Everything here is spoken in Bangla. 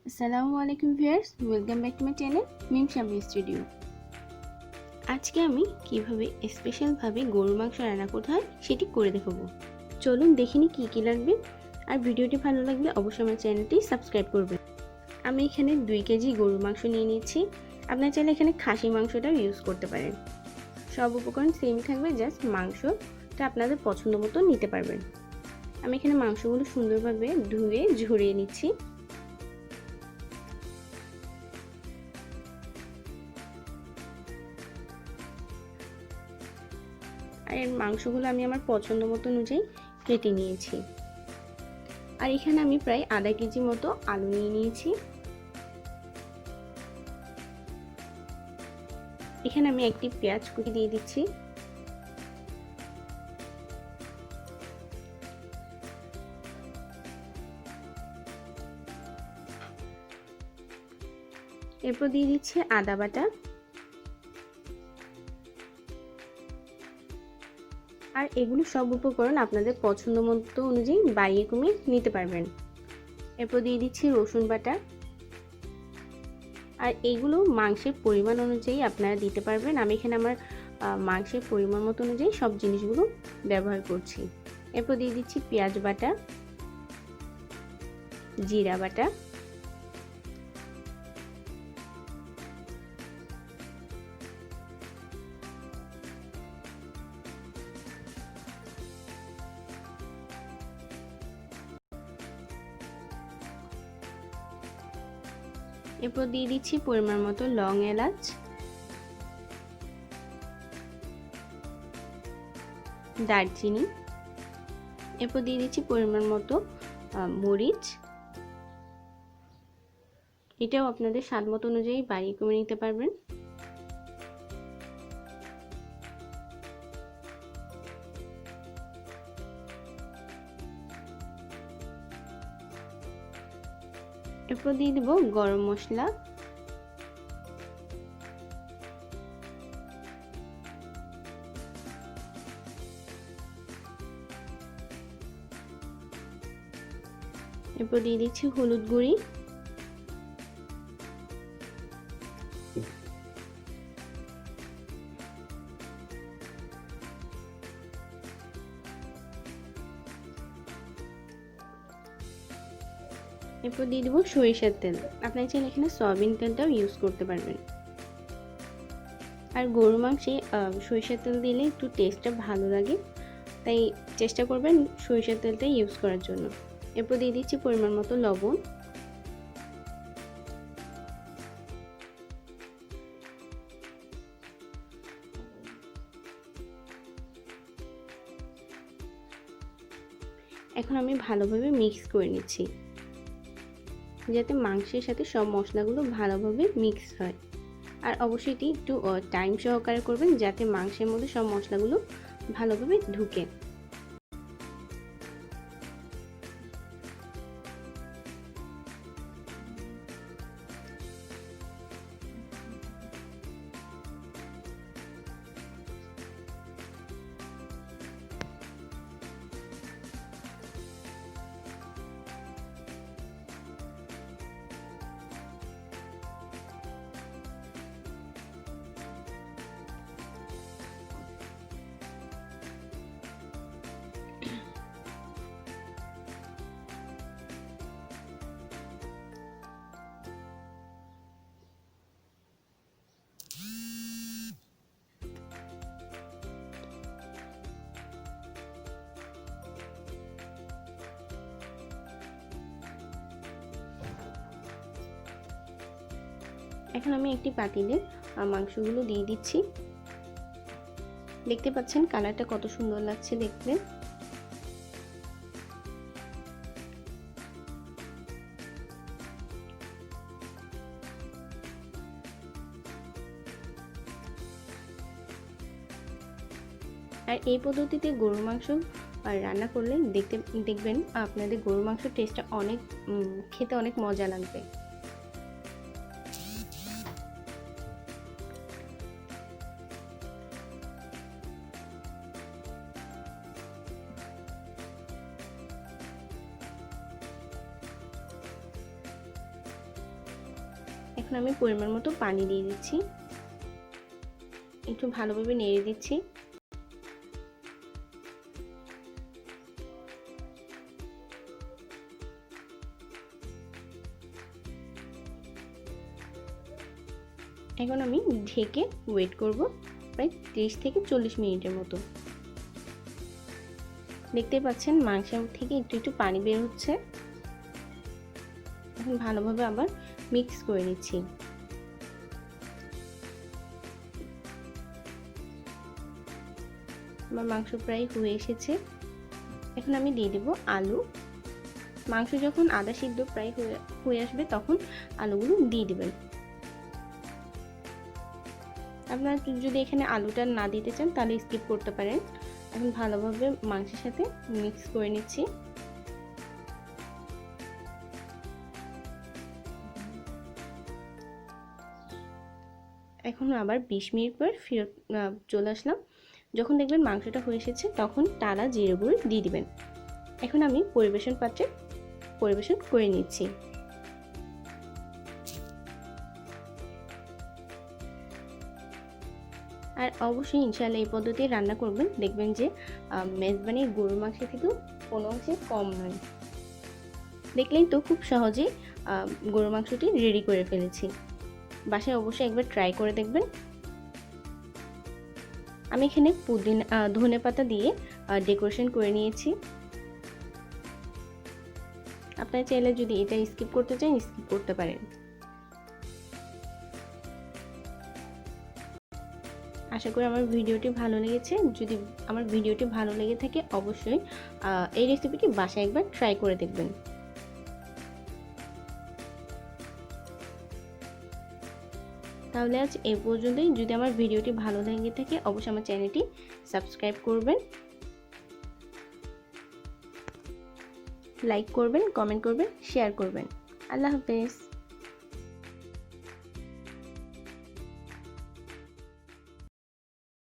Assalamualaikum viewers, welcome back to my channel মিম শাবলি স্টুডিও। আজকে আমি কিভাবে স্পেশাল ভাবে গরুর মাংস রান্না করতে হয় সেটি করে দেখাবো। চলুন দেখে নিই কি কি লাগবে, আর ভিডিওটি ভালো লাগলে অবশ্যই আমার চ্যানেলটি সাবস্ক্রাইব করবেন। আমি এখানে 2 কেজি গরুর মাংস নিয়ে নিয়েছি। আপনারা চাইলে এখানে খাসি মাংসটাও ইউজ করতে পারেন। সব উপকরণ সেম থাকবে, জাস্ট মাংসটা আপনাদের পছন্দ মতো নিতে পারবেন। আমি এখানে মাংসগুলো সুন্দরভাবে ধুয়ে ঝরিয়ে নিচ্ছি। আর এর মাংসগুলো আমি আমার পছন্দ মতো অনুযায়ী কেটে নিয়েছি। আর এখানে আমি প্রায় আধা কেজি মতো আলু নিয়ে নিয়েছি। এখানে আমি একটি পেঁয়াজ কুচি দিয়ে দিচ্ছি। এরপর দিয়ে দিচ্ছি আদা বাটা, আর এগুলো সব উপকরণ আপনাদের পছন্দ মতো অনুযায়ী বাড়িয়ে কমিয়ে নিতে পারবেন। এরপর দিয়ে দিচ্ছি রসুন বাটা, আর এইগুলো মাংসের পরিমাণ অনুযায়ী আপনারা দিতে পারবেন। আমি এখানে আমার মাংসের পরিমাণ মতো অনুযায়ী সব জিনিসগুলো ব্যবহার করছি। এরপর দিয়ে দিচ্ছি পেঁয়াজ বাটা, জিরা বাটা, এরপর দিয়ে দিচ্ছি পরিমাণ মতো লং এলাচ, দারচিনি, এরপর দিয়ে দিচ্ছি পরিমাণ মতো মরিচ। এটাও আপনাদের স্বাদ মতো অনুযায়ী বাড়িয়ে কমিয়ে নিতে পারবেন। এরপর দিয়ে দেব গরম মশলা, এরপর দিয়ে দিচ্ছি হলুদ গুঁড়ি, এরপর দিয়ে দেবো সরিষার তেল। আপনারা চাইলে এখানে সয়াবিন তেলটাও ইউজ করতে পারবেন। আর গরুর মাংসে সরিষার তেল দিলে একটু টেস্টটা ভালো লাগে, তাই চেষ্টা করবেন সরিষার তেলটা ইউজ করার জন্য। এরপর দিয়ে দিচ্ছি পরিমাণ মতো লবণ, এখন আমি ভালোভাবে মিক্স করে নিচ্ছি, যাতে মাংসের সাথে সব মশলাগুলো ভালোভাবে মিক্স হয়। আর অবশ্যই এটি একটু টাইম সহকারে করবেন, যাতে মাংসের মধ্যে সব মশলাগুলো ভালোভাবে ঢুকে। এখন আমি একটি পাতিলে মাংসগুলো দিয়ে দিচ্ছি। দেখতে পাচ্ছেন কালারটা কত সুন্দর লাগছে দেখতে। আর এই পদ্ধতিতে গরুর মাংস রান্না করলে দেখবেন আপনাদের গরুর মাংসের টেস্টটা অনেক খেতে অনেক মজা লাগবে। এখন আমি পরিমাণ মতো পানি দিয়ে দিচ্ছি, একটু ভালোভাবে নেড়ে দিচ্ছি। এখন আমি ঢেকে ওয়েট করব প্রায় 30 থেকে 40 মিনিটের মতো। দেখতে পাচ্ছেন মাংস থেকে একটু একটু পানি বের হচ্ছে। এখন ভালোভাবে আবার মিক্স করে নিচ্ছি। আমার মাংস প্রায় হয়ে এসেছে। এখন আমি দিয়ে দেব আলু। মাংস যখন আধা সিদ্ধ প্রায় হয়ে আসবে তখন আলুগুলো দিয়ে দিবেন। আপনারা যদি এখানে আলুটা না দিতে চান তাহলে স্কিপ করতে পারেন। এখন ভালোভাবে মাংসের সাথে মিক্স করে নিচ্ছি। এখন আবার 20 মিনিট পর ফেরত চলে আসলাম। যখন দেখবেন মাংসটা হয়ে এসেছে তখন টালা জিরে গুঁড়ো দিয়ে দিবেন। এখন আমি পরিবেশন পাত্রে পরিবেশন করে নিচ্ছি। আর অবশ্যই ইনশাআল্লাহ এই পদ্ধতি রান্না করবেন, দেখবেন যে মেজবানির গরুর মাংস কিন্তু কোনো অংশে কম নয়। দেখলেন তো খুব সহজেই গরুর মাংসটি রেডি করে ফেলেছি। বাসায় অবশ্যই একবার ট্রাই করে দেখবেন। আমি এখানে ধনেপাতা দিয়ে ডেকোরেশন করে নিয়েছি। আপনারা চাইলে যদি এটা স্কিপ করতে চান স্কিপ করতে পারেন। আশা করি আমার ভিডিওটি ভালো লেগেছে। যদি আমার ভিডিওটি ভালো লেগে থাকে অবশ্যই এই রেসিপিটি বাসায় একবার ট্রাই করে দেখবেন। তাহলে আজ এই পর্যন্তই। যদি আমার ভিডিওটি ভালো লেগে থাকে অবশ্যই আমার চ্যানেলটি সাবস্ক্রাইব করবেন, লাইক করবেন, কমেন্ট করবেন, শেয়ার করবেন। আল্লাহ হাফেজ।